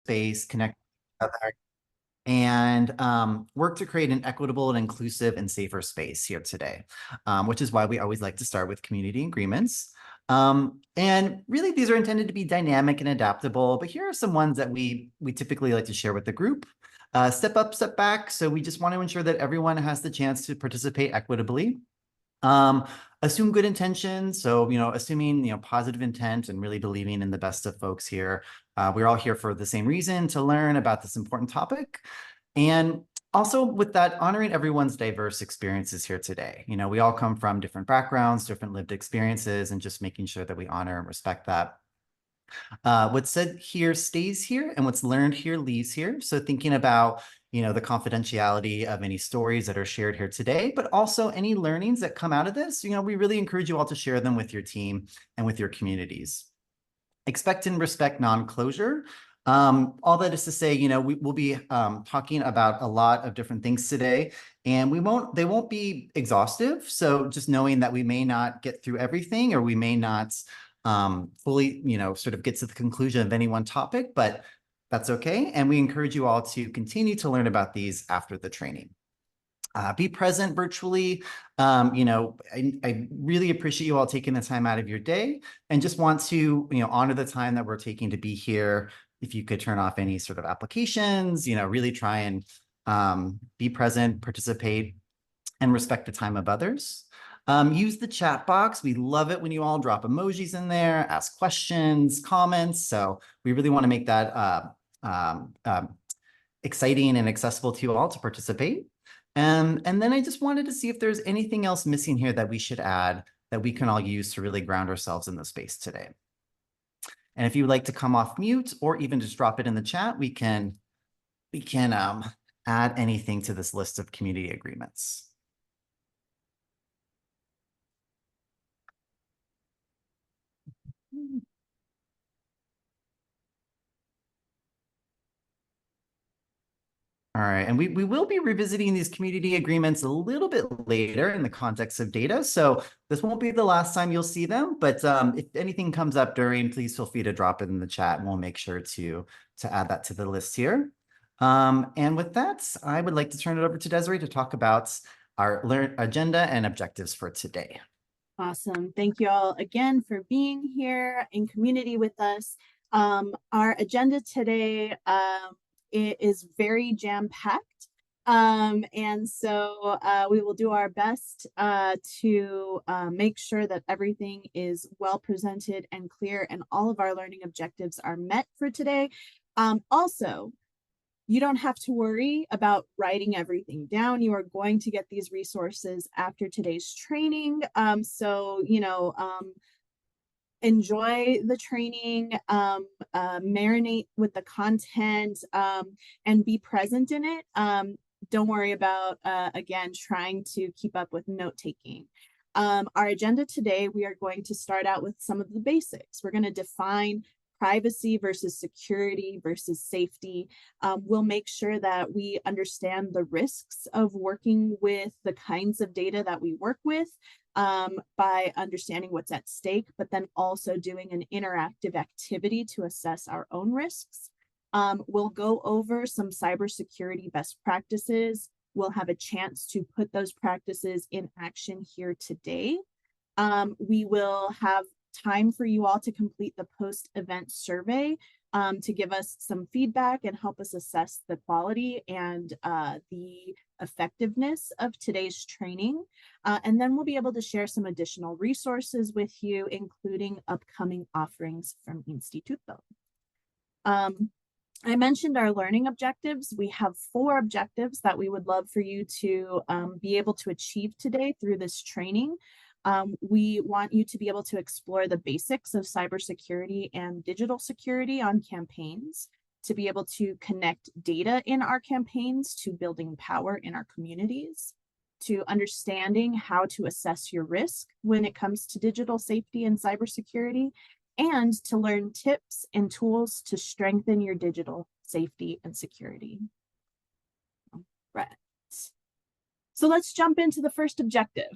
space, connect with each other, and work to create an equitable and inclusive and safer space here today, which is why we always like to start with community agreements. And really, these are intended to be dynamic and adaptable, but here are some ones that we typically like to share with the group. Step up, step back. So we just want to ensure that everyone has the chance to participate equitably. Assume good intentions. So, assuming, positive intent and really believing in the best of folks here. We're all here for the same reason, to learn about this important topic. And also with that, honoring everyone's diverse experiences here today. We all come from different backgrounds, different lived experiences, and just making sure that we honor and respect that. What's said here stays here, and what's learned here leaves here. So thinking about, the confidentiality of any stories that are shared here today, but also any learnings that come out of this, we really encourage you all to share them with your team and with your communities. Expect and respect non-closure. All that is to say, we will be talking about a lot of different things today, and they won't be exhaustive. So just knowing that we may not get through everything, or we may not fully, sort of get to the conclusion of any one topic, but that's okay. And we encourage you all to continue to learn about these after the training. Be present virtually. I really appreciate you all taking the time out of your day, and just want to, honor the time that we're taking to be here. If you could turn off any sort of applications, really try and be present, participate, and respect the time of others. Use the chat box. We love it when you all drop emojis in there, ask questions, comments. So we really want to make that exciting and accessible to you all to participate. And then I just wanted to see if there's anything else missing here that we should add that we can all use to really ground ourselves in the space today. And if you would like to come off mute, or even just drop it in the chat, we can add anything to this list of community agreements. All right, and we will be revisiting these community agreements a little bit later in the context of data. So this won't be the last time you'll see them, but if anything comes up during, please feel free to drop it in the chat, and we'll make sure to add that to the list here. And with that, I would like to turn it over to Desiree to talk about our agenda and objectives for today. Awesome. Thank you all again for being here in community with us. Our agenda today, it is very jam-packed. And so we will do our best to make sure that everything is well presented and clear, and all of our learning objectives are met for today. Also, you don't have to worry about writing everything down. You are going to get these resources after today's training. Enjoy the training, marinate with the content, and be present in it. Don't worry about, again, trying to keep up with note-taking. Our agenda today, we are going to start out with some of the basics. We're going to define privacy versus security versus safety. We'll make sure that we understand the risks of working with the kinds of data that we work with, by understanding what's at stake, but then also doing an interactive activity to assess our own risks. We'll go over some cybersecurity best practices. We'll have a chance to put those practices in action here today. We will have time for you all to complete the post-event survey to give us some feedback and help us assess the quality and the effectiveness of today's training. And then we'll be able to share some additional resources with you, including upcoming offerings from Instituto. I mentioned our learning objectives. We have 4 objectives that we would love for you to be able to achieve today through this training. We want you to be able to explore the basics of cybersecurity and digital security on campaigns, to be able to connect data in our campaigns to building power in our communities, to understanding how to assess your risk when it comes to digital safety and cybersecurity, and to learn tips and tools to strengthen your digital safety and security. Right. So let's jump into the first objective.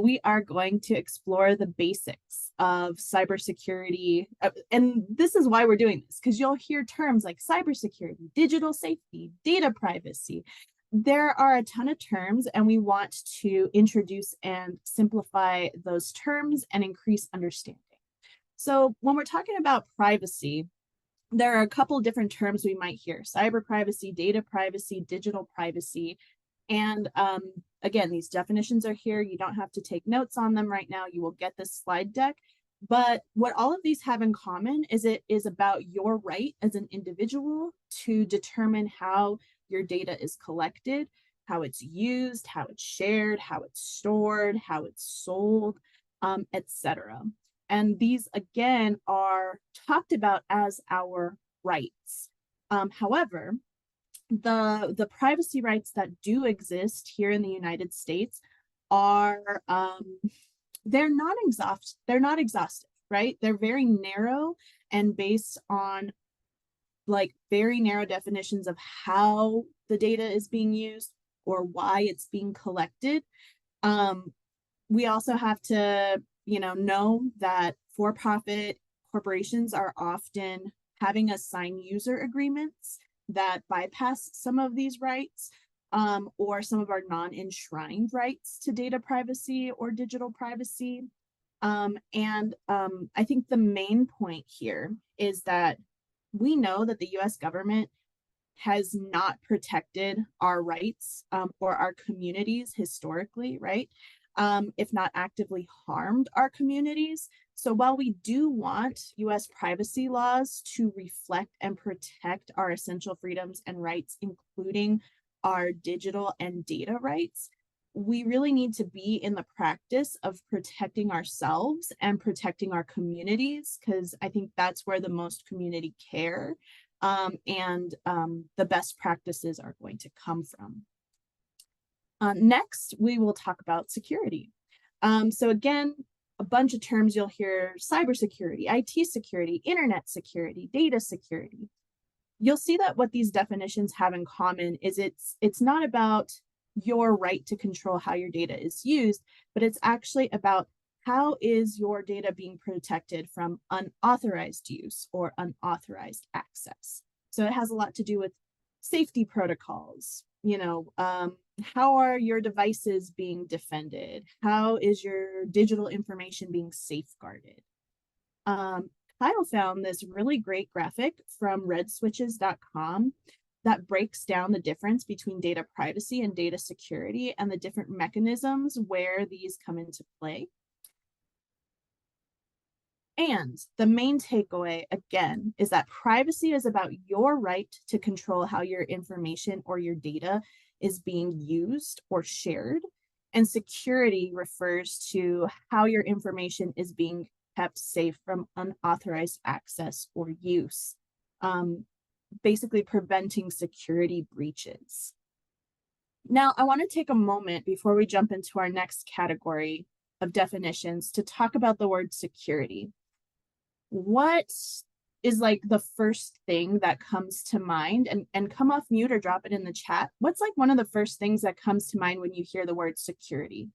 We are going to explore the basics of cybersecurity. And this is why we're doing this, because you'll hear terms like cybersecurity, digital safety, data privacy. There are a ton of terms, and we want to introduce and simplify those terms and increase understanding. So when we're talking about privacy, there are a couple different terms we might hear: cyber privacy, data privacy, digital privacy. And again, these definitions are here. You don't have to take notes on them right now. You will get this slide deck. But what all of these have in common is it is about your right as an individual to determine how your data is collected, how it's used, how it's shared, how it's stored, how it's sold, etc. And these, again, are talked about as our rights. However, the privacy rights that do exist here in the United States are they're not exhaustive, right? They're very narrow and based on like very narrow definitions of how the data is being used or why it's being collected. We also have to, know that for-profit corporations are often having us sign user agreements that bypass some of these rights, or some of our non-enshrined rights to data privacy or digital privacy. I think the main point here is that we know that the US government has not protected our rights, or our communities historically, right? If not actively harmed our communities. So while we do want US privacy laws to reflect and protect our essential freedoms and rights, including our digital and data rights, we really need to be in the practice of protecting ourselves and protecting our communities, because I think that's where the most community care and the best practices are going to come from. Next, we will talk about security. So again, a bunch of terms you'll hear: cybersecurity, IT security, internet security, data security. You'll see that what these definitions have in common is it's not about your right to control how your data is used, but it's actually about how is your data being protected from unauthorized use or unauthorized access. So it has a lot to do with safety protocols, how are your devices being defended? How is your digital information being safeguarded? Kyle found this really great graphic from redswitches.com that breaks down the difference between data privacy and data security and the different mechanisms where these come into play. And the main takeaway, again, is that privacy is about your right to control how your information or your data is being used or shared. And security refers to how your information is being kept safe from unauthorized access or use, basically preventing security breaches. Now, I want to take a moment before we jump into our next category of definitions to talk about the word security. What is like the first thing that comes to mind? And come off mute or drop it in the chat. What's like one of the first things that comes to mind when you hear the word security?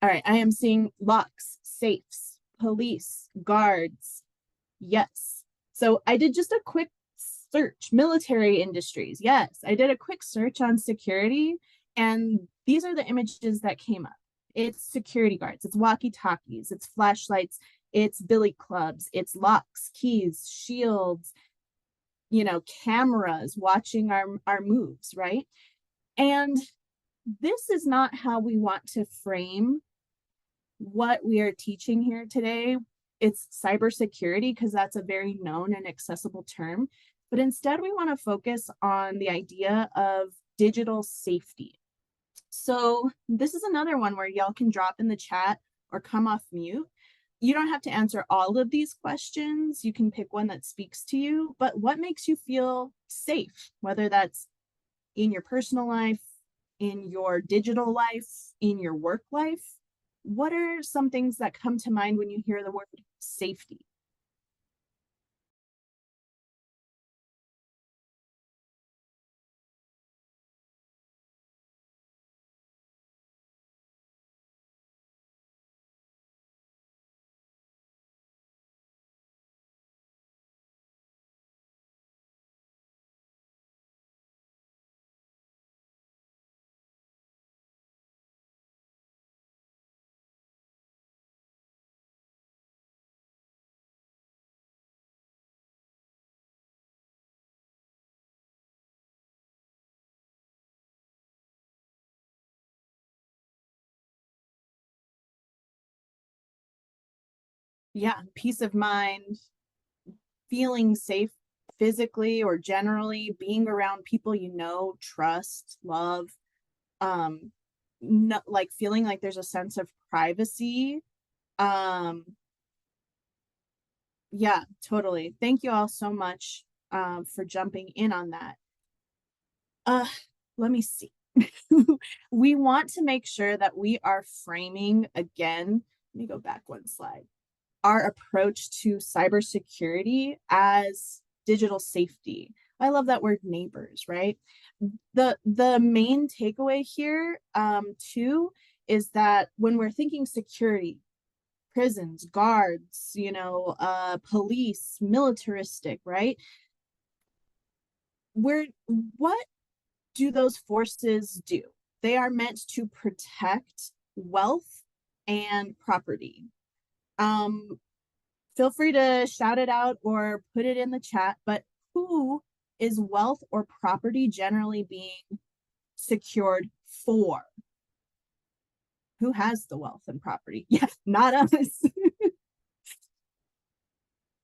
All right, I am seeing locks, safes, police, guards. Yes. So I did just a quick search, military industries. Yes, I did a quick search on security, and these are the images that came up. It's security guards, it's walkie-talkies, it's flashlights, it's billy clubs, it's locks, keys, shields, cameras watching our moves, right? And this is not how we want to frame what we are teaching here today. It's cybersecurity because that's a very known and accessible term. But instead, we want to focus on the idea of digital safety. So this is another one where y'all can drop in the chat or come off mute. You don't have to answer all of these questions. You can pick one that speaks to you, but what makes you feel safe, whether that's in your personal life, in your digital life, in your work life? what are some things that come to mind when you hear the word safety? Yeah, peace of mind, feeling safe physically or generally, being around people you know, trust, love, um, no, like feeling like there's a sense of privacy. Um, yeah, totally. Thank you all so much for jumping in on that. Uh, let me see. We want to make sure that we are framing again. Let me go back one slide. Our approach to cybersecurity as digital safety. I love that word neighbors, right? The main takeaway here too is that when we're thinking security, prisons, guards, police, militaristic, right? We're what do those forces do? They are meant to protect wealth and property. Um, Feel free to shout it out or put it in the chat, but who is wealth or property generally being secured for? Who has the wealth and property? Yeah, not us.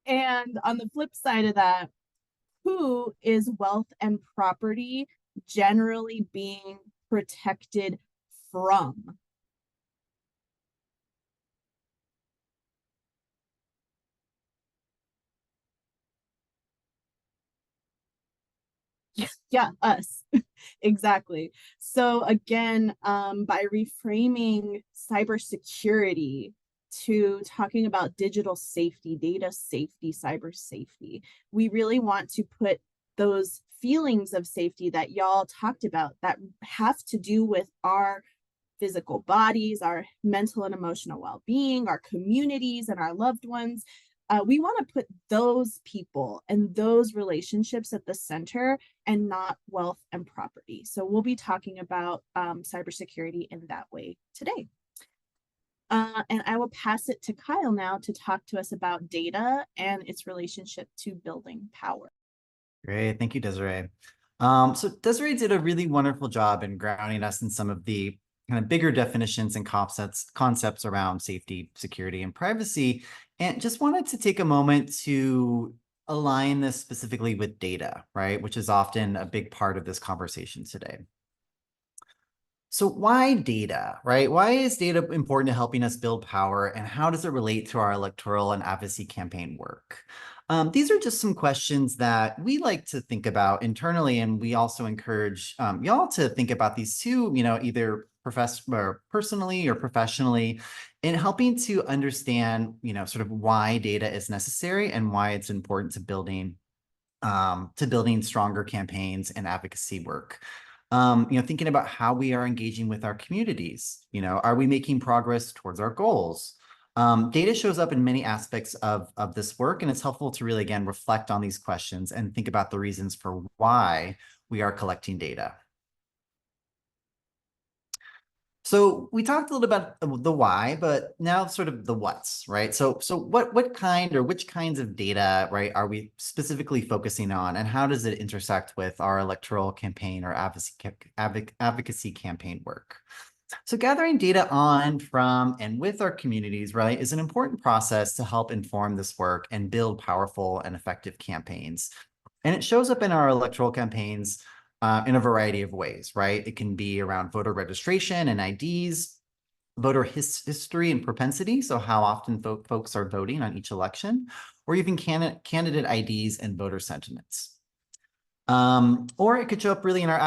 And on the flip side of that, who is wealth and property generally being protected from? Yeah, us. Exactly. So again, by reframing cybersecurity to talking about digital safety, data safety, cyber safety, we really want to put those feelings of safety that y'all talked about that have to do with our physical bodies, our mental and emotional well-being, our communities, and our loved ones. We want to put those people and those relationships at the center and not wealth and property. So we'll be talking about cybersecurity in that way today. And I will pass it to Kyle now to talk to us about data and its relationship to building power. Great. Thank you, Desiree. So Desiree did a really wonderful job in grounding us in some of the kind of bigger definitions and concepts around safety, security, and privacy. And just wanted to take a moment to align this specifically with data, right? Which is often a big part of this conversation today. So why data, right? Why is data important to helping us build power, and how does it relate to our electoral and advocacy campaign work? These are just some questions that we like to think about internally, and we also encourage y'all to think about these too, either personally or professionally, in helping to understand, sort of why data is necessary and why it's important to building stronger campaigns and advocacy work. Thinking about how we are engaging with our communities. Are we making progress towards our goals? Data shows up in many aspects of this work, and it's helpful to really, again, reflect on these questions and think about the reasons for why we are collecting data. So we talked a little about the why, but now sort of the what's, right? So what kind or which kinds of data, right, are we specifically focusing on, and how does it intersect with our electoral campaign or advocacy campaign work? So gathering data on, from, and with our communities, right, is an important process to help inform this work and build powerful and effective campaigns. And it shows up in our electoral campaigns in a variety of ways, right? It can be around voter registration and IDs, voter history and propensity, so how often folks are voting on each election, or even candidate IDs and voter sentiments. Or it could show up really in our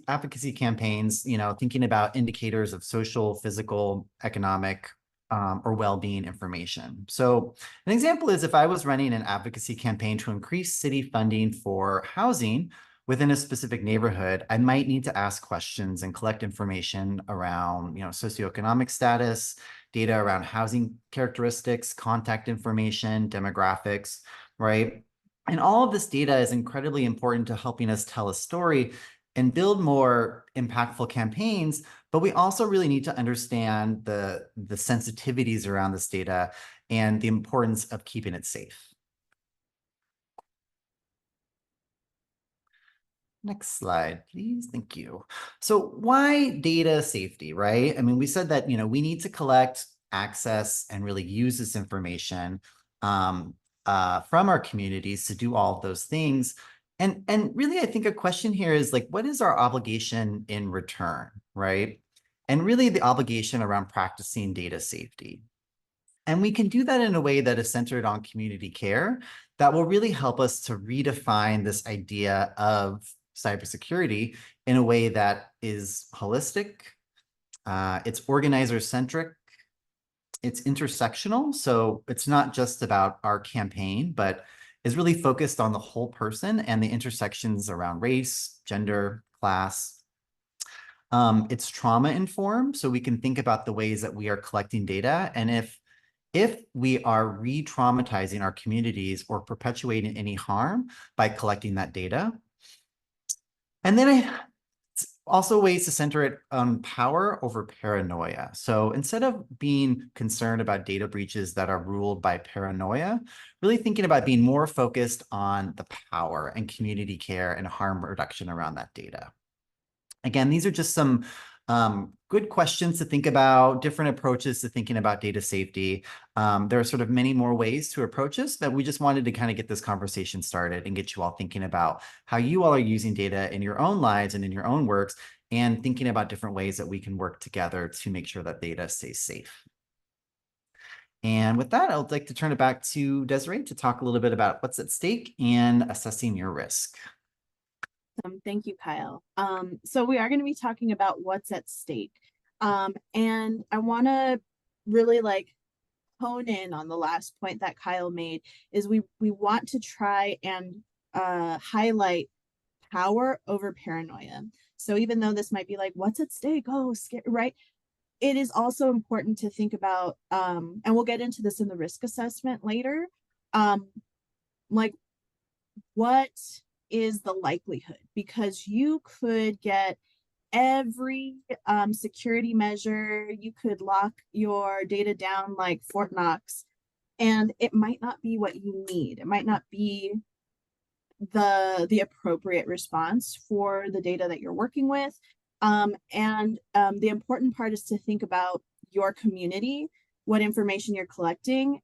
advocacy campaigns, thinking about indicators of social, physical, economic, or well-being information. So an example is if I was running an advocacy campaign to increase city funding for housing within a specific neighborhood, I might need to ask questions and collect information around, socioeconomic status, data around housing characteristics, contact information, demographics, right? And all of this data is incredibly important to helping us tell a story and build more impactful campaigns, but we also really need to understand the sensitivities around this data and the importance of keeping it safe. Next slide, please. Thank you. So why data safety, right? I mean, we said that, we need to collect, access, and really use this information from our communities to do all of those things. And really, I think a question here is like, what is our obligation in return, right? And really the obligation around practicing data safety. And we can do that in a way that is centered on community care that will really help us to redefine this idea of cybersecurity in a way that is holistic, it's organizer-centric, it's intersectional. So it's not just about our campaign, but is really focused on the whole person and the intersections around race, gender, class. It's trauma-informed, so we can think about the ways that we are collecting data. And if we are re-traumatizing our communities or perpetuating any harm by collecting that data. And then it's also ways to center it on power over paranoia. So instead of being concerned about data breaches that are ruled by paranoia, really thinking about being more focused on the power and community care and harm reduction around that data. Again, these are just some good questions to think about, different approaches to thinking about data safety. There are sort of many more ways to approach this, but we just wanted to kind of get this conversation started and get you all thinking about how you all are using data in your own lives and in your own works, and thinking about different ways that we can work together to make sure that data stays safe. And with that, I would like to turn it back to Desiree to talk a little bit about what's at stake and assessing your risk. Thank you, Kyle. So we are going to be talking about what's at stake. And I want to really hone in on the last point that Kyle made is we want to try and highlight power over paranoia. So even though this might be like, what's at stake? Oh, scary, right? It is also important to think about, and we'll get into this in the risk assessment later, like what is the likelihood? Because you could get every security measure, you could lock your data down like Fort Knox, and it might not be what you need. It might not be the appropriate response for the data that you're working with. The important part is to think about your community, what information you're collecting,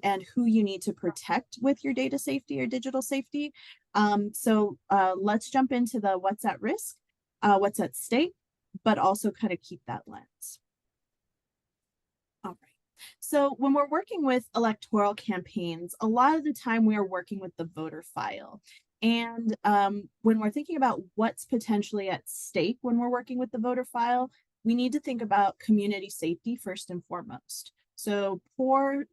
and who you need to protect with your data safety or digital safety. So let's jump into the what's at risk, what's at stake, but also kind of keep that lens. All right. So when we're working with electoral campaigns, a lot of the time we are working with the voter file. And when we're thinking about what's potentially at stake when we're working with the voter file, we need to think about community safety first and foremost. So poor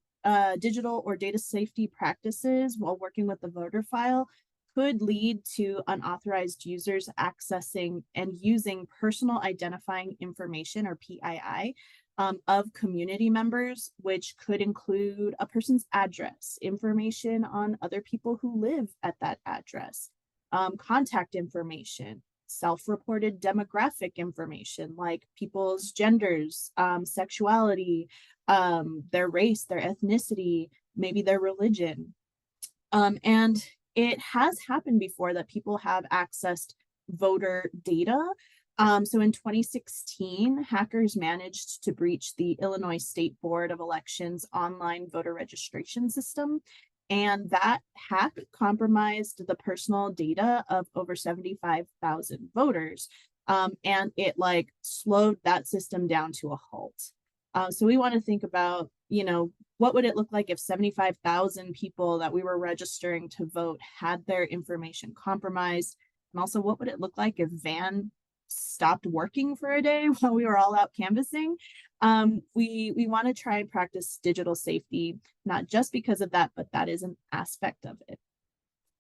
digital or data safety practices while working with the voter file could lead to unauthorized users accessing and using personal identifying information, or PII, of community members, which could include a person's address, information on other people who live at that address, contact information, self-reported demographic information like people's genders, sexuality, their race, their ethnicity, maybe their religion. And it has happened before that people have accessed voter data. So in 2016, hackers managed to breach the Illinois State Board of Elections online voter registration system. And that hack compromised the personal data of over 75,000 voters. And it slowed that system down to a halt. So we want to think about, what would it look like if 75,000 people that we were registering to vote had their information compromised? And also, what would it look like if van stopped working for a day while we were all out canvassing. We want to try and practice digital safety, not just because of that, but that is an aspect of it.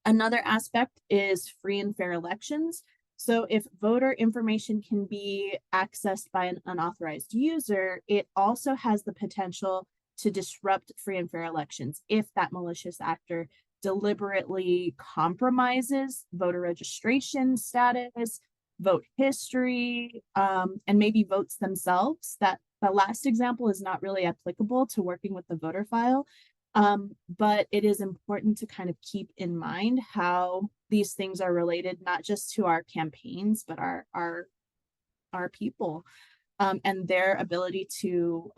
Another aspect is free and fair elections. So if voter information can be accessed by an unauthorized user, it also has the potential to disrupt free and fair elections if that malicious actor deliberately compromises voter registration status, vote history, and maybe votes themselves. That the last example is not really applicable to working with the voter file. But it is important to kind of keep in mind how these things are related, not just to our campaigns, but our people, and their ability to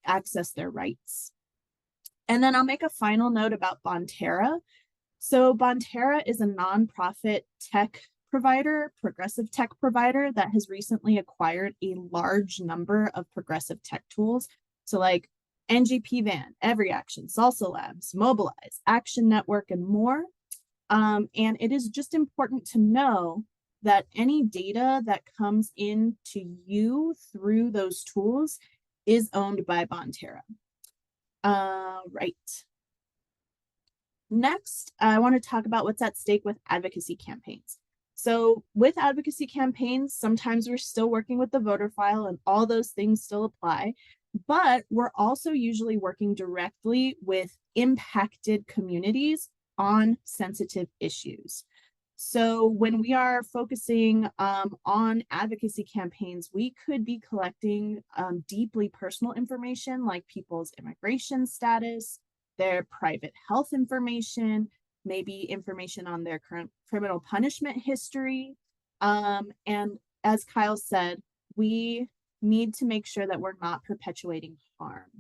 access their rights. And then I'll make a final note about Bonterra. So Bonterra is a nonprofit tech provider, progressive tech provider that has recently acquired a large number of progressive tech tools. So like NGP Van, EveryAction, Salsa Labs, Mobilize, Action Network, and more. And it is just important to know that any data that comes in to you through those tools is owned by Bonterra. Right. Next, I want to talk about what's at stake with advocacy campaigns. So with advocacy campaigns, sometimes we're still working with the voter file and all those things still apply, but we're also usually working directly with impacted communities on sensitive issues. So when we are focusing on advocacy campaigns, we could be collecting deeply personal information like people's immigration status, their private health information, maybe information on their current criminal punishment history. And as Kyle said, we need to make sure that we're not perpetuating harm.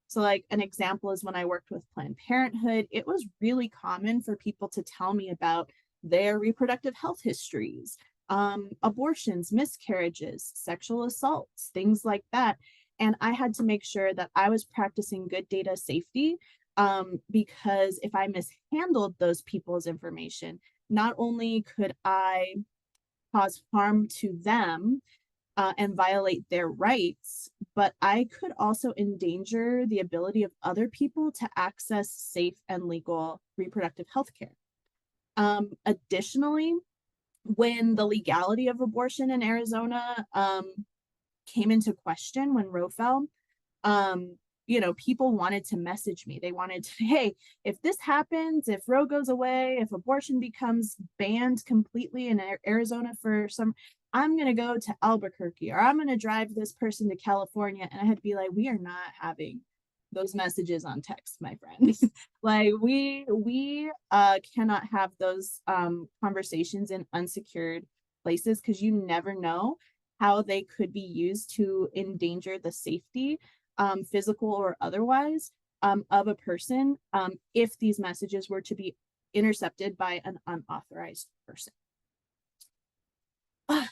So like an example is when I worked with Planned Parenthood, it was really common for people to tell me about their reproductive health histories, abortions, miscarriages, sexual assaults, things like that. And I had to make sure that I was practicing good data safety, because if I mishandled those people's information, not only could I cause harm to them and violate their rights, but I could also endanger the ability of other people to access safe and legal reproductive health care. Additionally, when the legality of abortion in Arizona came into question when Roe fell, people wanted to message me. They wanted to, hey, if this happens, if Roe goes away, if abortion becomes banned completely in Arizona for some, I'm going to go to Albuquerque, or I'm going to drive this person to California. And I had to be like, we are not having those messages on text, my friend. Like we cannot have those conversations in unsecured places, because you never know how they could be used to endanger the safety, physical or otherwise, of a person, if these messages were to be intercepted by an unauthorized person.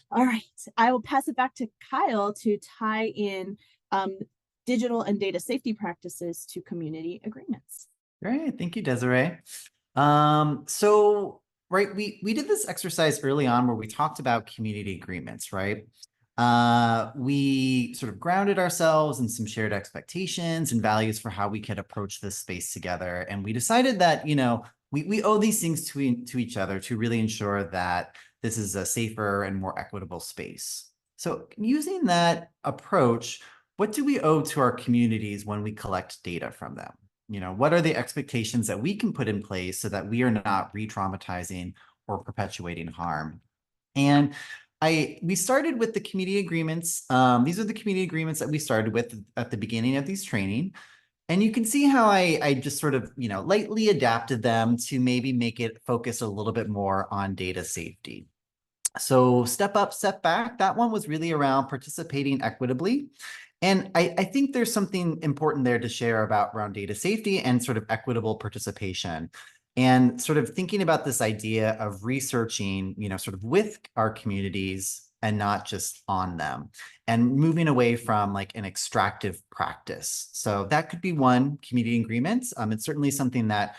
All right, I will pass it back to Kyle to tie in digital and data safety practices to community agreements. Great, thank you, Desiree. Right, we did this exercise early on where we talked about community agreements, right? We sort of grounded ourselves in some shared expectations and values for how we could approach this space together. And we decided that, we owe these things to each other to really ensure that this is a safer and more equitable space. So using that approach, what do we owe to our communities when we collect data from them? What are the expectations that we can put in place so that we are not re-traumatizing or perpetuating harm? And we started with the community agreements. These are the community agreements that we started with at the beginning of these training. And you can see how I just sort of, lightly adapted them to maybe make it focus a little bit more on data safety. So step up, step back, that one was really around participating equitably. And I think there's something important there to share around data safety and sort of equitable participation. And sort of thinking about this idea of researching, sort of with our communities, and not just on them, and moving away from like an extractive practice. So that could be one, community agreements. It's certainly something that,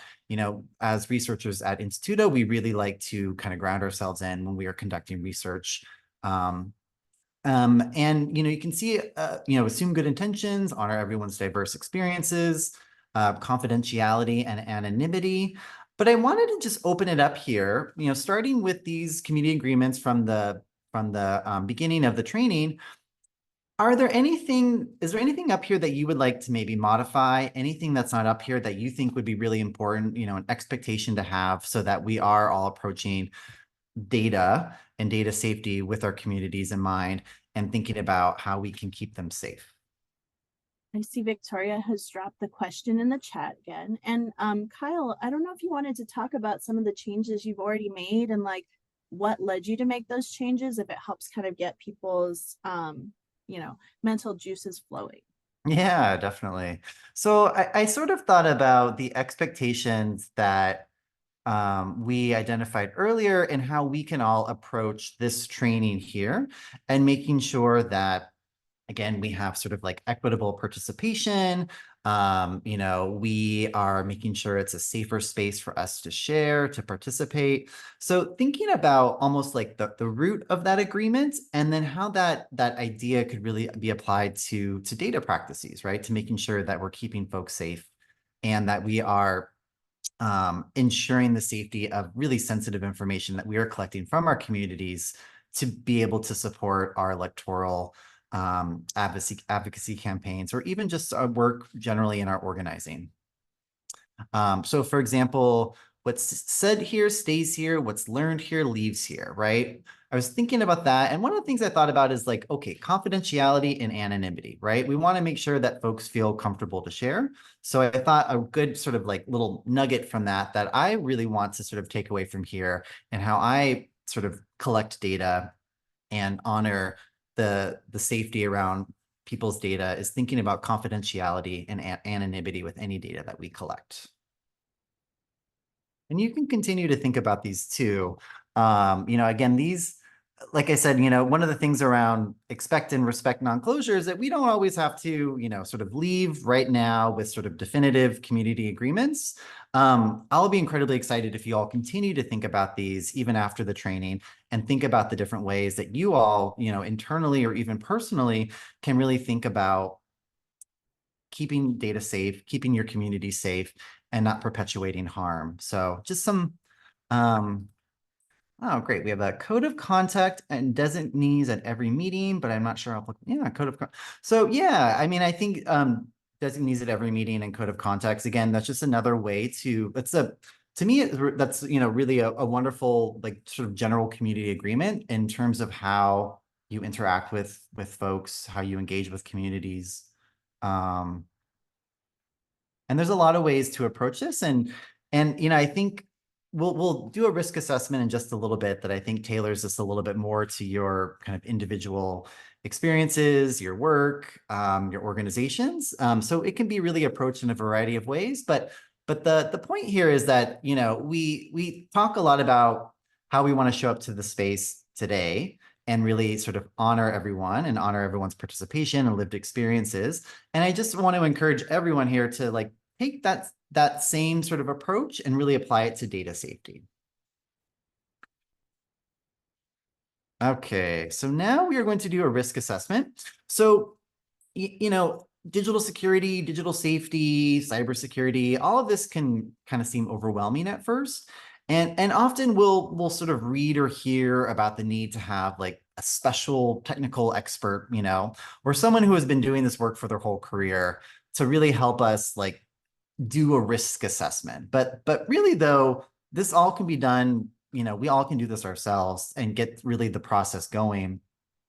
as researchers at Instituto, we really like to kind of ground ourselves in when we are conducting research. And, you can see, assume good intentions, honor everyone's diverse experiences, confidentiality and anonymity. But I wanted to just open it up here, starting with these community agreements from the beginning of the training. Is there anything up here that you would like to maybe modify? Anything that's not up here that you think would be really important, an expectation to have so that we are all approaching data and data safety with our communities in mind and thinking about how we can keep them safe? I see Victoria has dropped the question in the chat again. And Kyle, I don't know if you wanted to talk about some of the changes you've already made and like what led you to make those changes, if it helps kind of get people's mental juices flowing. Yeah, definitely. So I sort of thought about the expectations that we identified earlier and how we can all approach this training here, and making sure that, again, we have sort of like equitable participation. We are making sure it's a safer space for us to share, to participate. So thinking about almost like the root of that agreement, and then how that idea could really be applied to data practices, right? To making sure that we're keeping folks safe and that we are ensuring the safety of really sensitive information that we are collecting from our communities to be able to support our electoral advocacy campaigns, or even just our work generally in our organizing. So for example, what's said here stays here, what's learned here leaves here, right? I was thinking about that. And one of the things I thought about is like, okay, confidentiality and anonymity, right? We want to make sure that folks feel comfortable to share. So I thought a good sort of like little nugget from that I really want to sort of take away from here, and how I sort of collect data and honor the safety around people's data, is thinking about confidentiality and anonymity with any data that we collect. And you can continue to think about these too. Again, these, like I said, one of the things around expect and respect non-closure is that we don't always have to, sort of leave right now with sort of definitive community agreements. I'll be incredibly excited if you all continue to think about these even after the training, and think about the different ways that you all, internally or even personally, can really think about keeping data safe, keeping your community safe, and not perpetuating harm. So just some, oh, great. We have a code of conduct and designees at every meeting, but I'm not sure. Yeah, code of, so yeah, I mean, I think designees at every meeting and code of conduct, again, that's just another way to, to me, that's, really a wonderful, like sort of general community agreement in terms of how you interact with folks, how you engage with communities. And there's a lot of ways to approach this. And I think we'll do a risk assessment in just a little bit that I think tailors this a little bit more to your kind of individual experiences, your work, your organizations. So it can be really approached in a variety of ways. But the point here is that, we talk a lot about how we want to show up to the space today, and really sort of honor everyone and honor everyone's participation and lived experiences. And I just want to encourage everyone here to like take that same sort of approach and really apply it to data safety. Okay, so now we are going to do a risk assessment. So, digital security, digital safety, cybersecurity, all of this can kind of seem overwhelming at first. And often we'll sort of read or hear about the need to have like a special technical expert, or someone who has been doing this work for their whole career to really help us like do a risk assessment. But really though, this all can be done, we all can do this ourselves and get really the process going.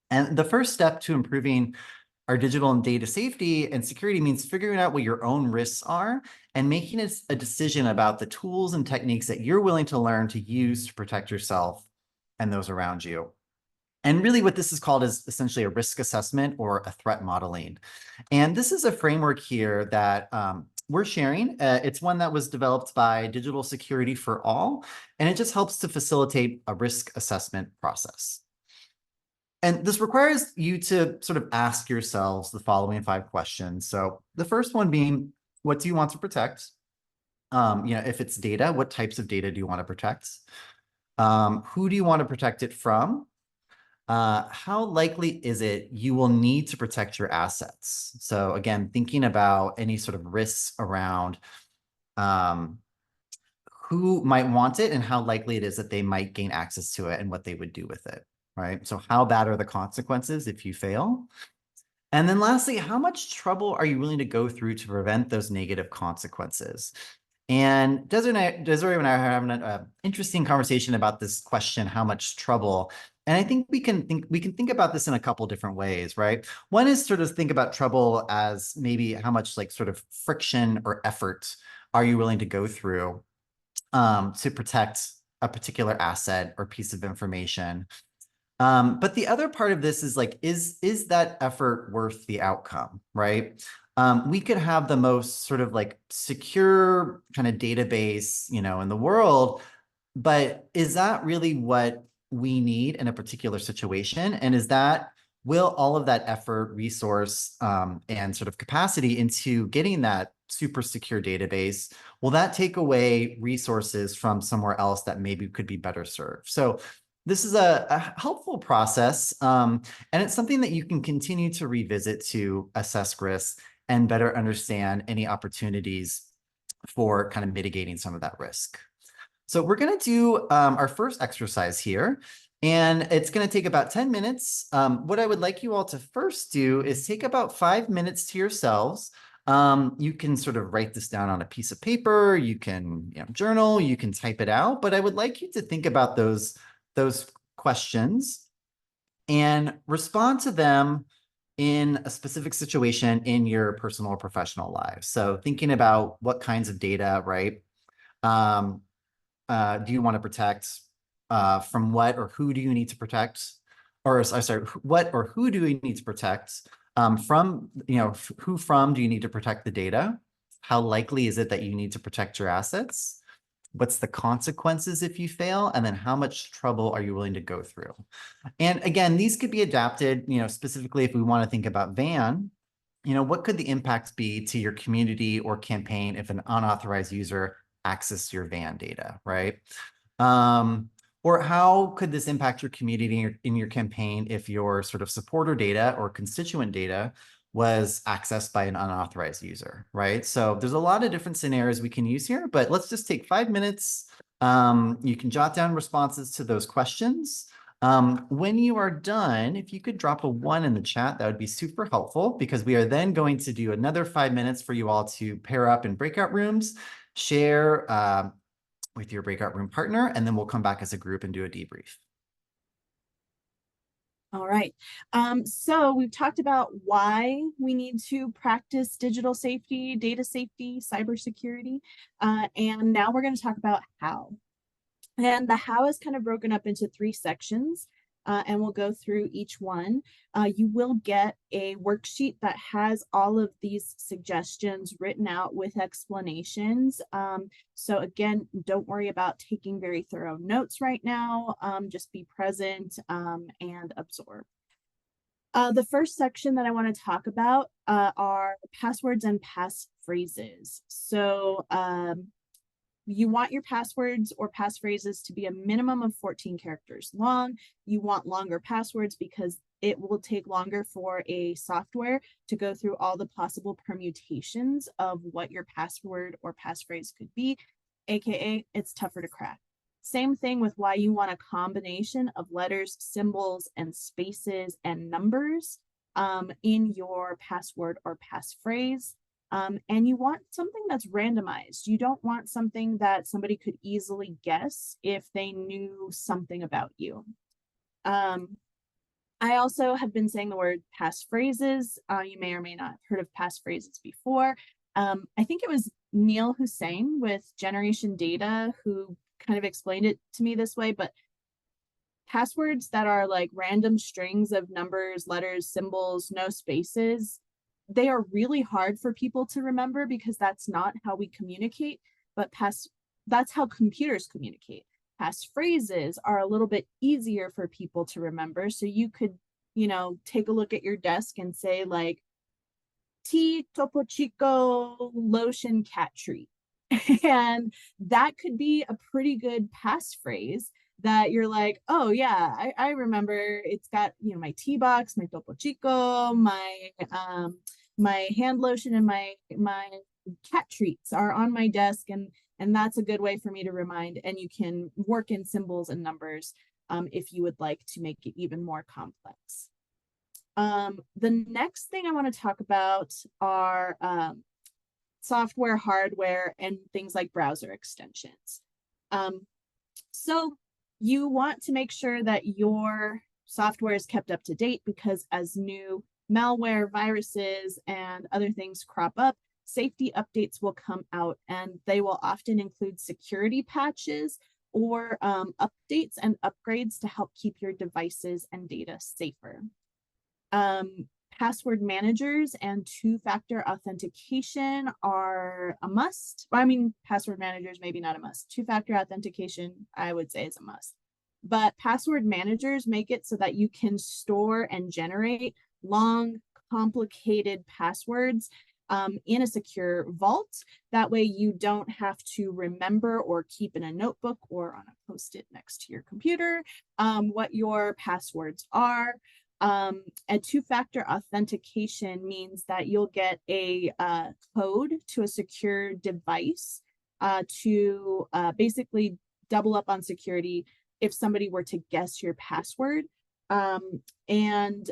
And the first step to improving our digital and data safety and security means figuring out what your own risks are and making a decision about the tools and techniques that you're willing to learn to use to protect yourself and those around you. And really what this is called is essentially a risk assessment or a threat modeling. And this is a framework here that we're sharing. It's one that was developed by Digital Security for All, and it just helps to facilitate a risk assessment process. And this requires you to sort of ask yourselves the following 5 questions. So the first one being, what do you want to protect? If it's data, what types of data do you want to protect? Who do you want to protect it from? How likely is it you will need to protect your assets? So again, thinking about any sort of risks around um, who might want it and how likely it is that they might gain access to it and what they would do with it, right? So how bad are the consequences if you fail? And then lastly, how much trouble are you willing to go through to prevent those negative consequences? And Desiree and I are having an interesting conversation about this question, how much trouble? And I think we can think about this in a couple different ways, right? One is sort of think about trouble as maybe how much like sort of friction or effort are you willing to go through to protect a particular asset or piece of information. But the other part of this is like, is that effort worth the outcome, right? We could have the most sort of like secure kind of database, in the world, but is that really what we need in a particular situation? And will all of that effort, resource, and sort of capacity into getting that super secure database, will that take away resources from somewhere else that maybe could be better served? So this is a helpful process, and it's something that you can continue to revisit to assess risks and better understand any opportunities for kind of mitigating some of that risk. So we're going to do our first exercise here, and it's going to take about 10 minutes. What I would like you all to first do is take about 5 minutes to yourselves. You can sort of write this down on a piece of paper, you can journal, you can type it out, but I would like you to think about those questions and respond to them in a specific situation in your personal or professional lives. So thinking about what kinds of data, right? Um, do you want to protect? From what or who do you need to protect? Or sorry, what or who do you need to protect? From, who from do you need to protect the data? How likely is it that you need to protect your assets? What's the consequences if you fail? And then how much trouble are you willing to go through? And again, these could be adapted, specifically if we want to think about VAN, what could the impacts be to your community or campaign if an unauthorized user access your VAN data, right? Or how could this impact your community in your campaign if your sort of supporter data or constituent data was accessed by an unauthorized user, right? So there's a lot of different scenarios we can use here, but let's just take 5 minutes. You can jot down responses to those questions. When you are done, if you could drop a 1 in the chat, that would be super helpful, because we are then going to do another 5 minutes for you all to pair up in breakout rooms, share with your breakout room partner, and then we'll come back as a group and do a debrief. All right. So we've talked about why we need to practice digital safety, data safety, cybersecurity, and now we're going to talk about how. And the how is kind of broken up into 3 sections, and we'll go through each one. You will get a worksheet that has all of these suggestions written out with explanations. So again, don't worry about taking very thorough notes right now. Just be present and absorb. The first section that I want to talk about are passwords and passphrases. So you want your passwords or passphrases to be a minimum of 14 characters long. You want longer passwords because it will take longer for a software to go through all the possible permutations of what your password or passphrase could be, aka it's tougher to crack. Same thing with why you want a combination of letters, symbols, and spaces and numbers in your password or passphrase. And you want something that's randomized. You don't want something that somebody could easily guess if they knew something about you. I also have been saying the word passphrases. You may or may not have heard of passphrases before. I think it was Neil Hussein with Generation Data who kind of explained it to me this way, but passwords that are like random strings of numbers, letters, symbols, no spaces, they are really hard for people to remember because that's not how we communicate, but that's how computers communicate. Passphrases are a little bit easier for people to remember. So you could take a look at your desk and say like, tea Topo Chico lotion cat treat. And that could be a pretty good passphrase that you're like, oh yeah, I remember it's got, my tea box, my Topo Chico, my hand lotion, and my cat treats are on my desk, and that's a good way for me to remind. And you can work in symbols and numbers if you would like to make it even more complex. The next thing I want to talk about are software, hardware, and things like browser extensions. So you want to make sure that your software is kept up to date, because as new malware, viruses, and other things crop up, safety updates will come out, and they will often include security patches or updates and upgrades to help keep your devices and data safer. Password managers and two-factor authentication are a must. Well, I mean, password managers, maybe not a must. Two-factor authentication, I would say, is a must. But password managers make it so that you can store and generate long, complicated passwords in a secure vault. That way you don't have to remember or keep in a notebook or on a post-it next to your computer what your passwords are. A two-factor authentication means that you'll get a code to a secure device to basically double up on security if somebody were to guess your password. And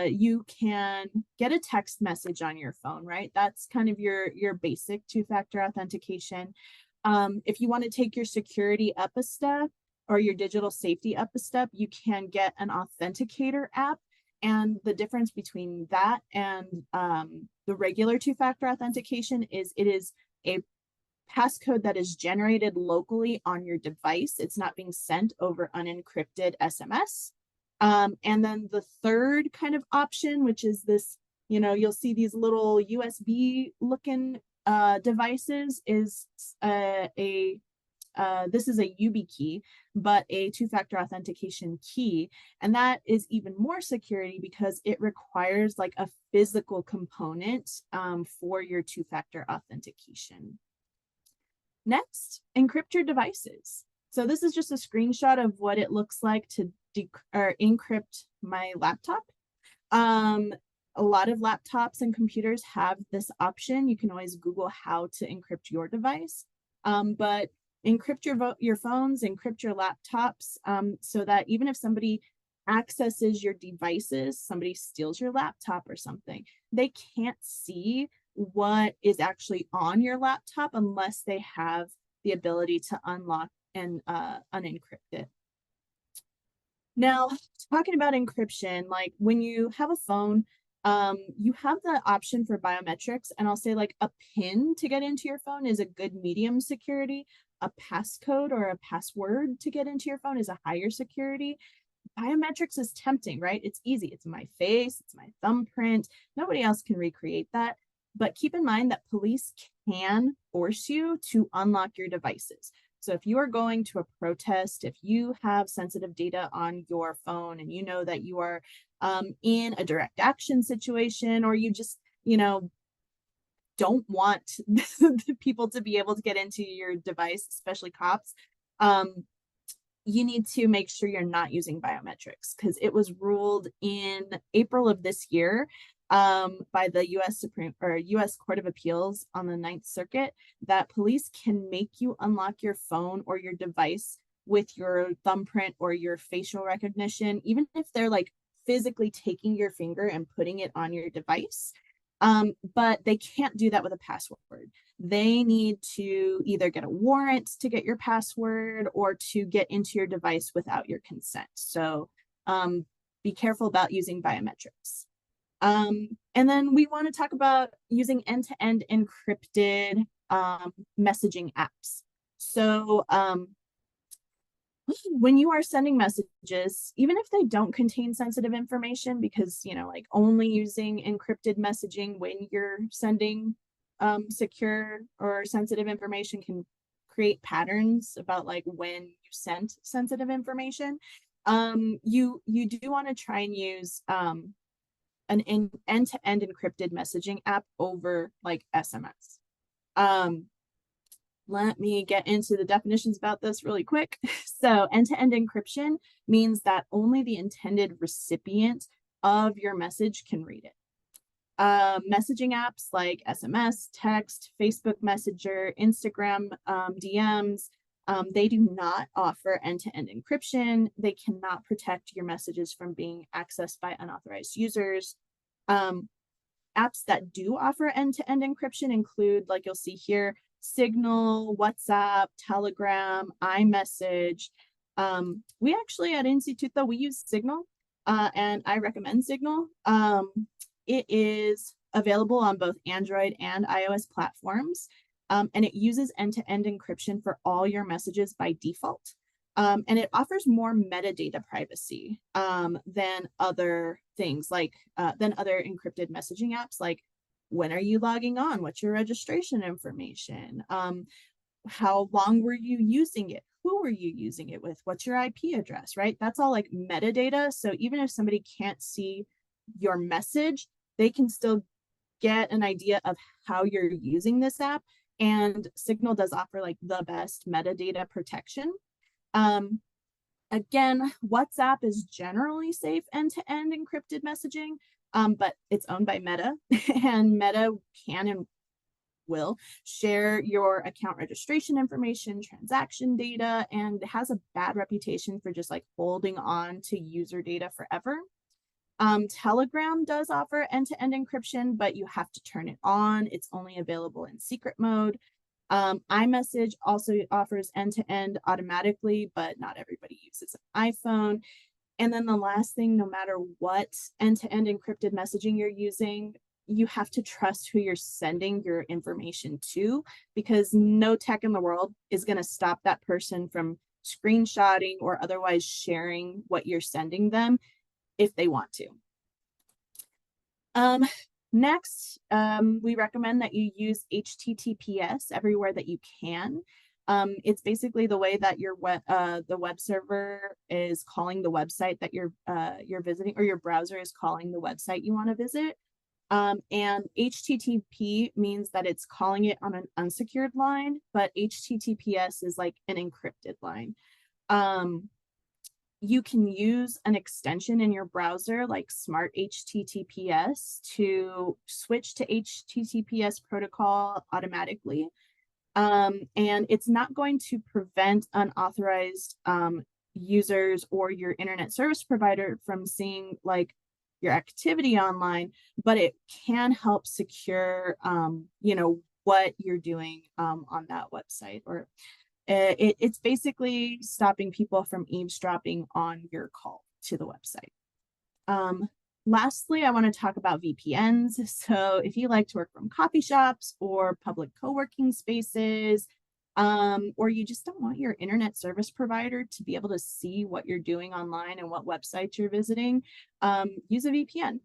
you can get a text message on your phone, right? That's kind of your basic two-factor authentication. If you want to take your security up a step or your digital safety up a step, you can get an authenticator app. And the difference between that and the regular two-factor authentication is it is a passcode that is generated locally on your device. It's not being sent over unencrypted SMS. And then the third kind of option, which is this, you'll see these little USB looking devices, is this is a YubiKey, but a two-factor authentication key. And that is even more security because it requires like a physical component for your two-factor authentication. Next, encrypt your devices. So this is just a screenshot of what it looks like to encrypt my laptop. A lot of laptops and computers have this option. You can always Google how to encrypt your device. But encrypt your phones, encrypt your laptops, so that even if somebody accesses your devices, somebody steals your laptop or something, they can't see what is actually on your laptop unless they have the ability to unlock and unencrypt it. Now, talking about encryption, like when you have a phone, you have the option for biometrics, and I'll say like a PIN to get into your phone is a good medium security. A passcode or a password to get into your phone is a higher security. Biometrics is tempting, right? It's easy. It's my face, it's my thumbprint. Nobody else can recreate that. But keep in mind that police can force you to unlock your devices. So if you are going to a protest, if you have sensitive data on your phone and you know that you are in a direct action situation, or you just, don't want the people to be able to get into your device, especially cops, you need to make sure you're not using biometrics, because it was ruled in April of this year by the U.S. Court of Appeals on the Ninth Circuit that police can make you unlock your phone or your device with your thumbprint or your facial recognition, even if they're like physically taking your finger and putting it on your device. But they can't do that with a password. They need to either get a warrant to get your password or to get into your device without your consent. So be careful about using biometrics. And then we want to talk about using end-to-end encrypted messaging apps. So when you are sending messages, even if they don't contain sensitive information, because, like only using encrypted messaging when you're sending secure or sensitive information can create patterns about like when you sent sensitive information. You do want to try and use an end-to-end encrypted messaging app over like SMS. Let me get into the definitions about this really quick. So end-to-end encryption means that only the intended recipient of your message can read it. Messaging apps like SMS, text, Facebook Messenger, Instagram DMs, they do not offer end-to-end encryption. They cannot protect your messages from being accessed by unauthorized users. Apps that do offer end-to-end encryption include, like you'll see here, Signal, WhatsApp, Telegram, iMessage. We actually at Instituto, we use Signal, and I recommend Signal. It is available on both Android and iOS platforms, and it uses end-to-end encryption for all your messages by default. And it offers more metadata privacy than other things like than other encrypted messaging apps like when are you logging on? What's your registration information? How long were you using it? Who were you using it with? What's your IP address, right? That's all like metadata. So even if somebody can't see your message, they can still get an idea of how you're using this app. And Signal does offer like the best metadata protection. Again, WhatsApp is generally safe end-to-end encrypted messaging, but it's owned by Meta, and Meta can and will share your account registration information, transaction data, and has a bad reputation for just like holding on to user data forever. Telegram does offer end-to-end encryption, but you have to turn it on. It's only available in secret mode. iMessage also offers end-to-end automatically, but not everybody uses an iPhone. And then the last thing, no matter what end-to-end encrypted messaging you're using, you have to trust who you're sending your information to, because no tech in the world is going to stop that person from screenshotting or otherwise sharing what you're sending them if they want to. Next, we recommend that you use HTTPS everywhere that you can. It's basically the way that your the web server is calling the website that you're visiting, or your browser is calling the website you want to visit. And HTTP means that it's calling it on an unsecured line, but HTTPS is like an encrypted line. You can use an extension in your browser like Smart HTTPS to switch to HTTPS protocol automatically. And it's not going to prevent unauthorized users or your internet service provider from seeing like your activity online, but it can help secure, what you're doing on that website, or it's basically stopping people from eavesdropping on your call to the website. Lastly, I want to talk about VPNs. So if you like to work from coffee shops or public co-working spaces, or you just don't want your internet service provider to be able to see what you're doing online and what websites you're visiting, use a VPN.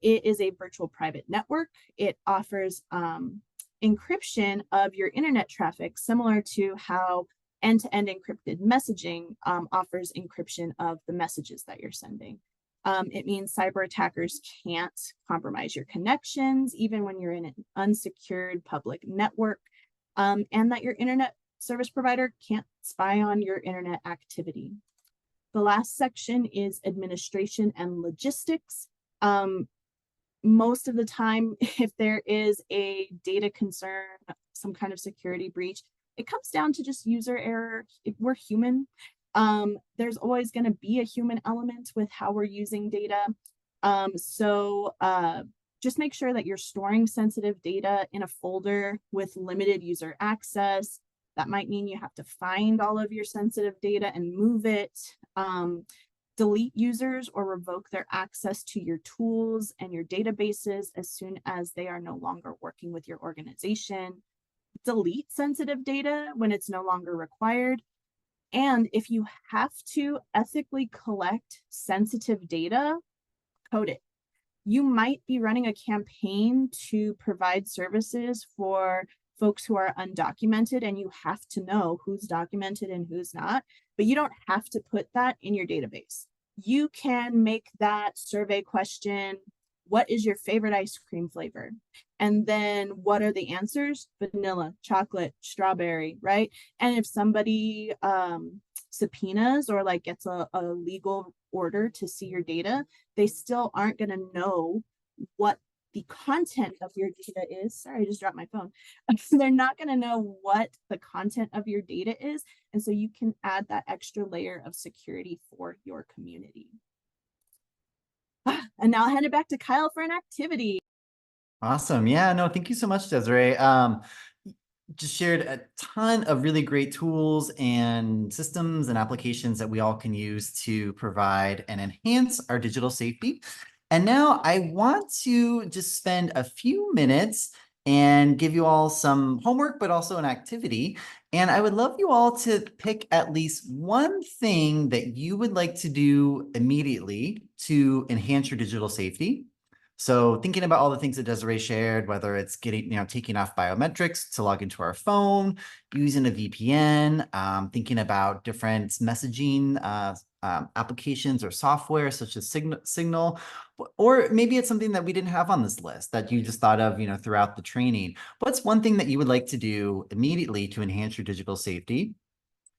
It is a virtual private network. It offers encryption of your internet traffic, similar to how end-to-end encrypted messaging offers encryption of the messages that you're sending. It means cyber attackers can't compromise your connections, even when you're in an unsecured public network, and that your internet service provider can't spy on your internet activity. The last section is administration and logistics. Most of the time, if there is a data concern, some kind of security breach, it comes down to just user error. We're human. There's always going to be a human element with how we're using data. So just make sure that you're storing sensitive data in a folder with limited user access. That might mean you have to find all of your sensitive data and move it. Delete users or revoke their access to your tools and your databases as soon as they are no longer working with your organization. Delete sensitive data when it's no longer required. And if you have to ethically collect sensitive data, code it. You might be running a campaign to provide services for folks who are undocumented, and you have to know who's documented and who's not. but you don't have to put that in your database. You can make that survey question, what is your favorite ice cream flavor? And then what are the answers? Vanilla, chocolate, strawberry, right? And if somebody subpoenas or like gets a legal order to see your data, they still aren't going to know what the content of your data is. Sorry, I just dropped my phone. They're not going to know what the content of your data is. And so you can add that extra layer of security for your community. And now I'll hand it back to Kyle for an activity. Awesome. Yeah, no, thank you so much, Desiree. Just shared a ton of really great tools and systems and applications that we all can use to provide and enhance our digital safety. And now I want to just spend a few minutes and give you all some homework, but also an activity. And I would love you all to pick at least one thing that you would like to do immediately to enhance your digital safety. So thinking about all the things that Desiree shared, whether it's taking off biometrics to log into our phone, using a VPN, thinking about different messaging applications or software such as Signal, or maybe it's something that we didn't have on this list that you just thought of, throughout the training. What's one thing that you would like to do immediately to enhance your digital safety?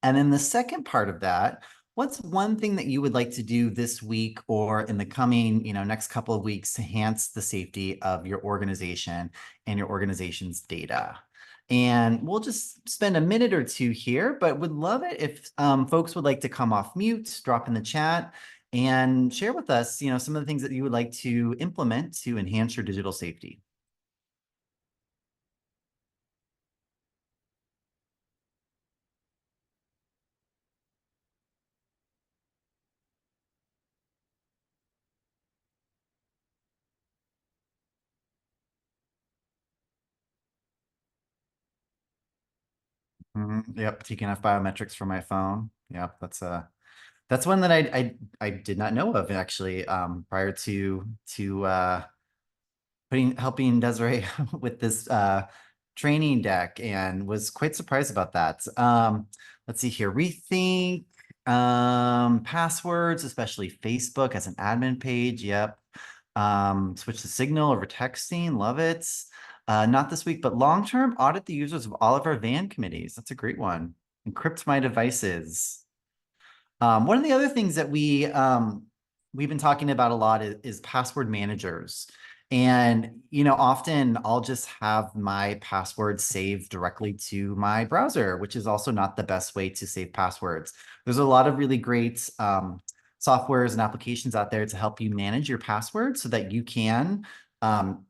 And then the second part of that, what's one thing that you would like to do this week or in the coming, next couple of weeks to enhance the safety of your organization and your organization's data? And we'll just spend a minute or two here, but would love it if folks would like to come off mute, drop in the chat, and share with us, some of the things that you would like to implement to enhance your digital safety. Yep, taking off biometrics from my phone. Yep, that's one that I did not know of actually prior to helping Desiree with this training deck, and was quite surprised about that. Let's see here. Rethink passwords, especially Facebook as an admin page. Yep. Switch to Signal over texting. Love it. Not this week, but long term, audit the users of all of our van committees. That's a great one. Encrypt my devices. One of the other things that we've been talking about a lot is password managers. And, often I'll just have my passwords saved directly to my browser, which is also not the best way to save passwords. There's a lot of really great softwares and applications out there to help you manage your password so that you can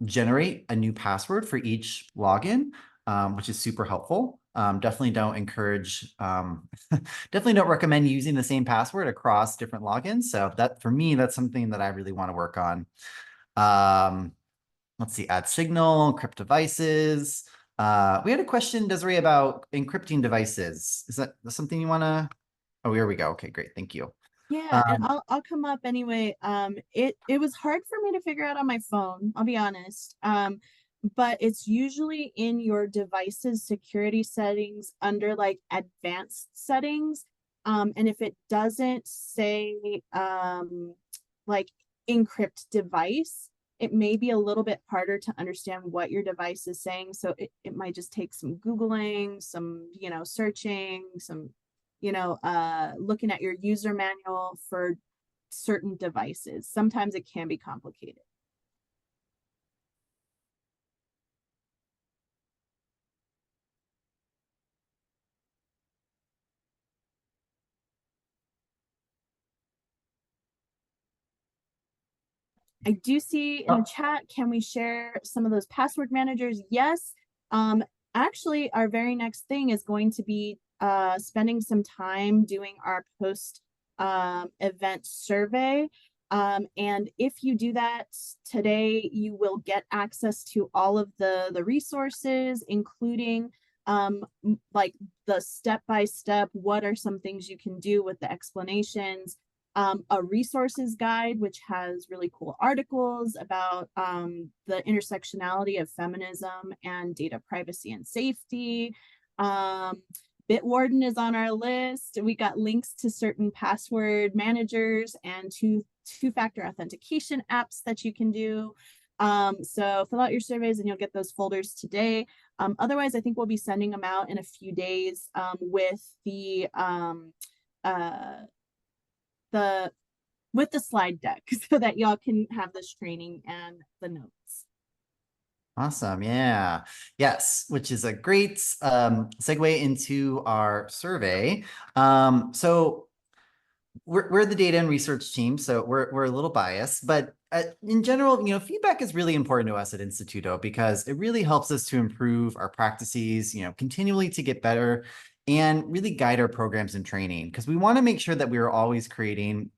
generate a new password for each login, which is super helpful. Definitely don't encourage, definitely don't recommend using the same password across different logins. So that, for me, that's something that I really want to work on. Let's see, add Signal, encrypt devices. We had a question, Desiree, about encrypting devices. Is that something you want to? Oh, here we go. Okay, great. Thank you. Yeah, and I'll come up anyway. It was hard for me to figure out on my phone, I'll be honest. But it's usually in your device's security settings under like advanced settings. And if it doesn't say like encrypt device, it may be a little bit harder to understand what your device is saying. So it might just take some Googling, some, searching, some looking at your user manual for certain devices. Sometimes it can be complicated. I do see in the chat, can we share some of those password managers? Yes. Actually, our very next thing is going to be spending some time doing our post event survey. And if you do that today, you will get access to all of the resources, including like the step-by-step, what are some things you can do with the explanations, a resources guide, which has really cool articles about the intersectionality of feminism and data privacy and safety. Bitwarden is on our list. We got links to certain password managers and two-factor authentication apps that you can do. So fill out your surveys and you'll get those folders today. Otherwise, I think we'll be sending them out in a few days with the slide deck so that y'all can have this training and the notes. Awesome. Yeah. Yes, which is a great segue into our survey. So we're the data and research team, so we're a little biased, but in general, feedback is really important to us at Instituto because it really helps us to improve our practices, continually to get better and really guide our programs and training because we want to make sure that we are always creating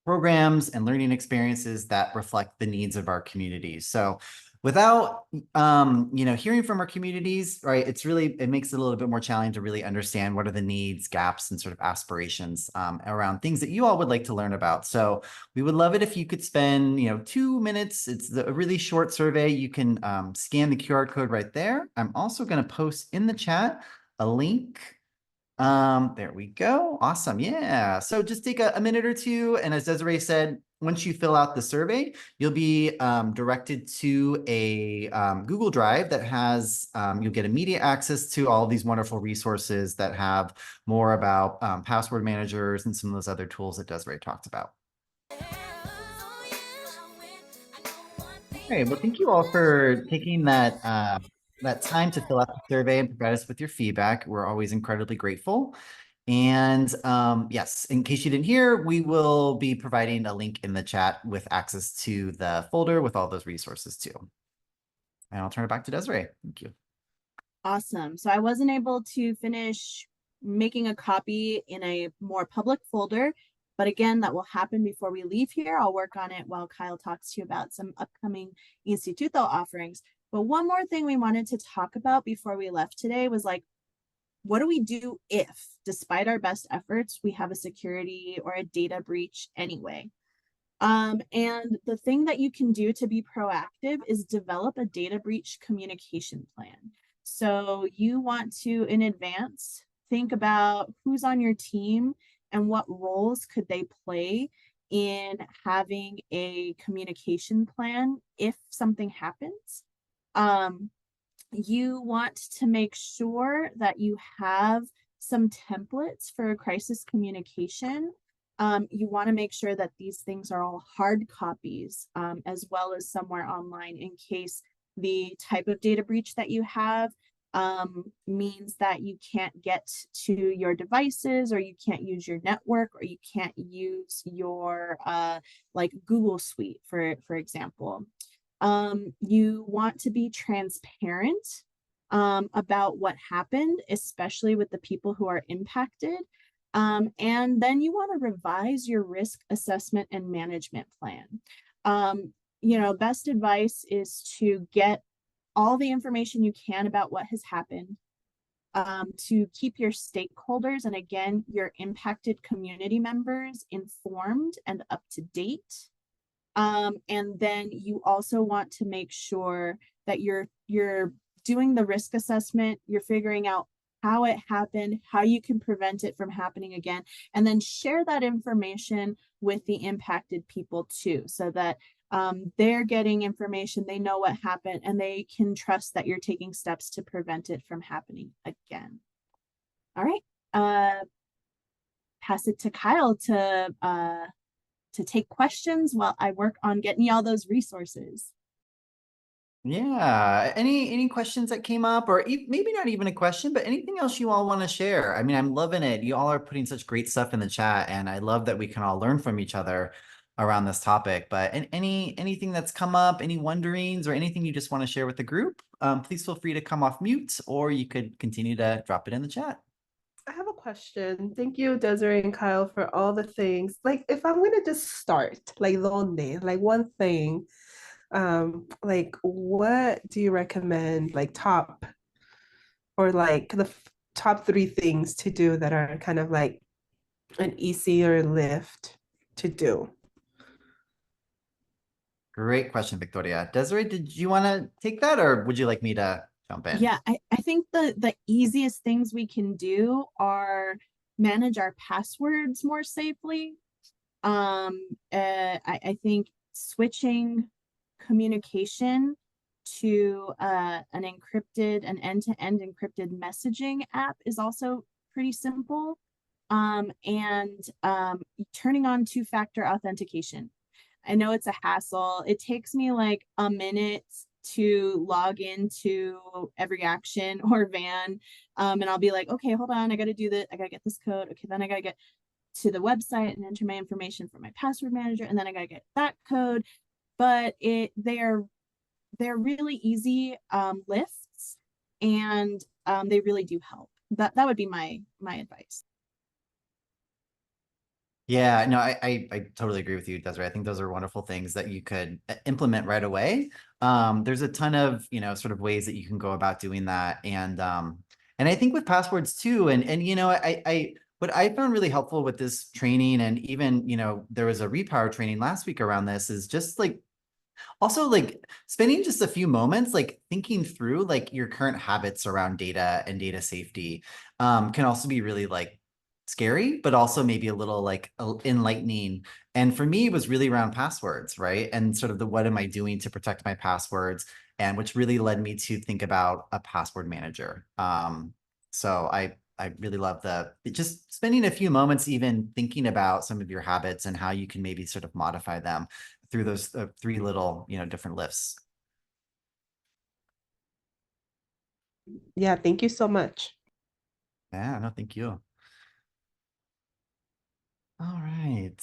programs and learning experiences that reflect the needs of our communities. So without hearing from our communities, right, it makes it a little bit more challenging to really understand what are the needs, gaps, and sort of aspirations around things that you all would like to learn about. So we would love it if you could spend 2 minutes. It's a really short survey. You can scan the QR code right there. I'm also going to post in the chat a link. There we go. Awesome. Yeah. So just take a minute or two. And as Desiree said, once you fill out the survey, you'll be directed to a Google Drive that has, you'll get immediate access to all of these wonderful resources that have more about password managers and some of those other tools that Desiree talked about. All right. Well, thank you all for taking that time to fill out the survey and provide us with your feedback. We're always incredibly grateful. And yes, in case you didn't hear, we will be providing a link in the chat with access to the folder with all those resources too. And I'll turn it back to Desiree. Thank you. Awesome. So I wasn't able to finish making a copy in a more public folder, but again, that will happen before we leave here. I'll work on it while Kyle talks to you about some upcoming Instituto offerings. But one more thing we wanted to talk about before we left today was like, what do we do if, despite our best efforts, we have a security or a data breach anyway? And the thing that you can do to be proactive is develop a data breach communication plan. So you want to, in advance, think about who's on your team and what roles could they play in having a communication plan if something happens. You want to make sure that you have some templates for crisis communication. You want to make sure that these things are all hard copies, as well as somewhere online in case the type of data breach that you have means that you can't get to your devices, or you can't use your network, or you can't use your like Google Suite, for example. You want to be transparent about what happened, especially with the people who are impacted. And then you want to revise your risk assessment and management plan. Best advice is to get all the information you can about what has happened, to keep your stakeholders and again, your impacted community members informed and up to date. And then you also want to make sure that you're doing the risk assessment, you're figuring out how it happened, how you can prevent it from happening again, and then share that information with the impacted people too, so that they're getting information, they know what happened, and they can trust that you're taking steps to prevent it from happening again. All right, pass it to Kyle to take questions while I work on getting you all those resources. Yeah. Any questions that came up, or maybe not even a question, but anything else you all want to share? I mean, I'm loving it. You all are putting such great stuff in the chat, and I love that we can all learn from each other around this topic. But anything that's come up, any wonderings, or anything you just want to share with the group, please feel free to come off mute, or you could continue to drop it in the chat. I have a question. Thank you, Desiree and Kyle, for all the things. Like, if I'm gonna just start, like, donde, like one thing, like, what do you recommend, like, top, or like the top 3 things to do that are kind of like an easier lift to do? Great question, Victoria. Desiree, did you want to take that, or would you like me to jump in. Yeah, I think the easiest things we can do are manage our passwords more safely. I think switching communication to an end-to-end encrypted messaging app is also pretty simple. And turning on two-factor authentication. I know it's a hassle. It takes me like a minute to log into EveryAction or Van. And I'll be like, okay, hold on, I gotta do this, I gotta get this code. Okay, then I gotta get to the website and enter my information for my password manager, and then I gotta get that code. But they're really easy lifts, and they really do help. That would be my advice. Yeah, no, I totally agree with you, Desiree. I think those are wonderful things that you could implement right away. There's a ton of, sort of ways that you can go about doing that. And I think with passwords too, and what I found really helpful with this training, and even, there was a repower training last week around this, is just like also like spending just a few moments like thinking through like your current habits around data and data safety can also be really like scary, but also maybe a little like enlightening. And for me, it was really around passwords, right? And sort of the what am I doing to protect my passwords, and which really led me to think about a password manager. So I really love just spending a few moments even thinking about some of your habits and how you can maybe sort of modify them through those three little, different lifts. Yeah, thank you so much. Yeah, no, thank you. All right.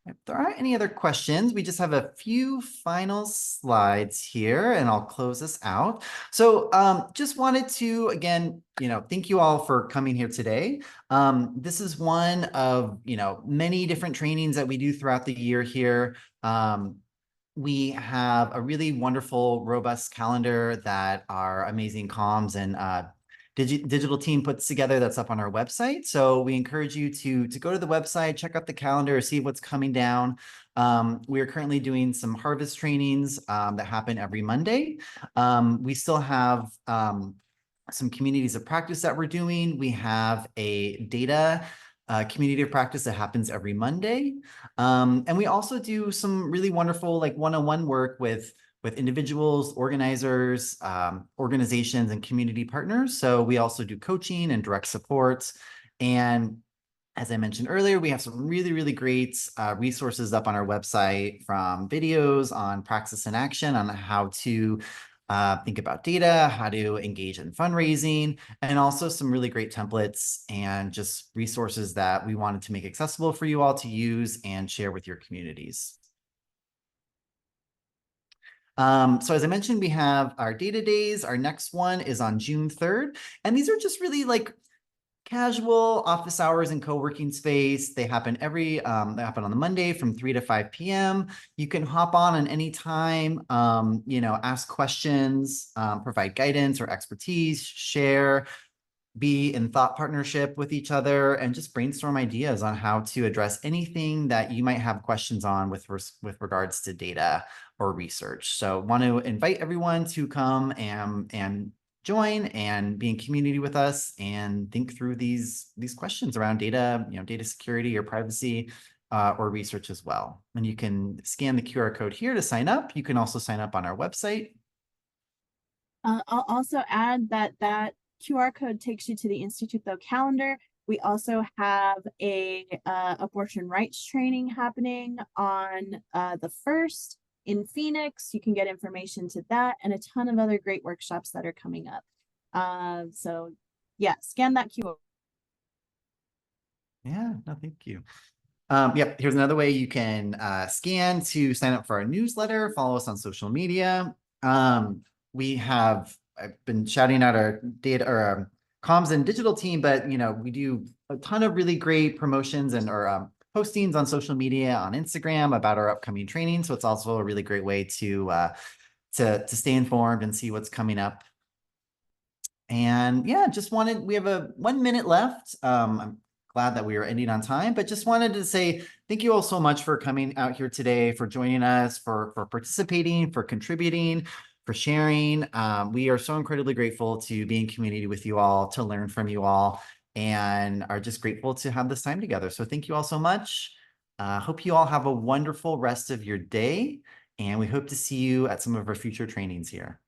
If there aren't any other questions, we just have a few final slides here and I'll close this out. So just wanted to, again, thank you all for coming here today. This is one of, many different trainings that we do throughout the year here. We have a really wonderful, robust calendar that our amazing comms and digital team puts together that's up on our website. So we encourage you to go to the website, check out the calendar, see what's coming down. We are currently doing some harvest trainings that happen every Monday. We still have some communities of practice that we're doing. We have a data community of practice that happens every Monday. And we also do some really wonderful like one-on-one work with individuals, organizers, organizations, and community partners. So we also do coaching and direct support. And as I mentioned earlier, we have some really, really great resources up on our website, from videos on Praxis in action on how to think about data, how to engage in fundraising, and also some really great templates and just resources that we wanted to make accessible for you all to use and share with your communities. So as I mentioned, we have our data days. Our next one is on June 3rd. And these are just really like casual office hours and co-working space. They happen they happen on the Monday from 3 to 5 p.m. You can hop on any time, ask questions, provide guidance or expertise, share, be in thought partnership with each other, and just brainstorm ideas on how to address anything that you might have questions on with regards to data or research. So want to invite everyone to come and join and be in community with us and think through these questions around data, data security or privacy, or research as well. And you can scan the QR code here to sign up. You can also sign up on our website. I'll also add that QR code takes you to the Instituto calendar. We also have a abortion rights training happening on the 1st in Phoenix. You can get information to that and a ton of other great workshops that are coming up. So yeah, scan that QR. Yeah, no, thank you. Yep, here's another way you can scan to sign up for our newsletter, follow us on social media. I've been shouting out our data or our comms and digital team, but we do a ton of really great promotions and or postings on social media, on Instagram, about our upcoming training. So it's also a really great way to stay informed and see what's coming up. And yeah, we have 1 minute left. I'm glad that we are ending on time, but just wanted to say thank you all so much for coming out here today, for joining us, for participating, for contributing, for sharing. We are so incredibly grateful to be in community with you all, to learn from you all, and are just grateful to have this time together. So thank you all so much. Hope you all have a wonderful rest of your day, and we hope to see you at some of our future trainings here.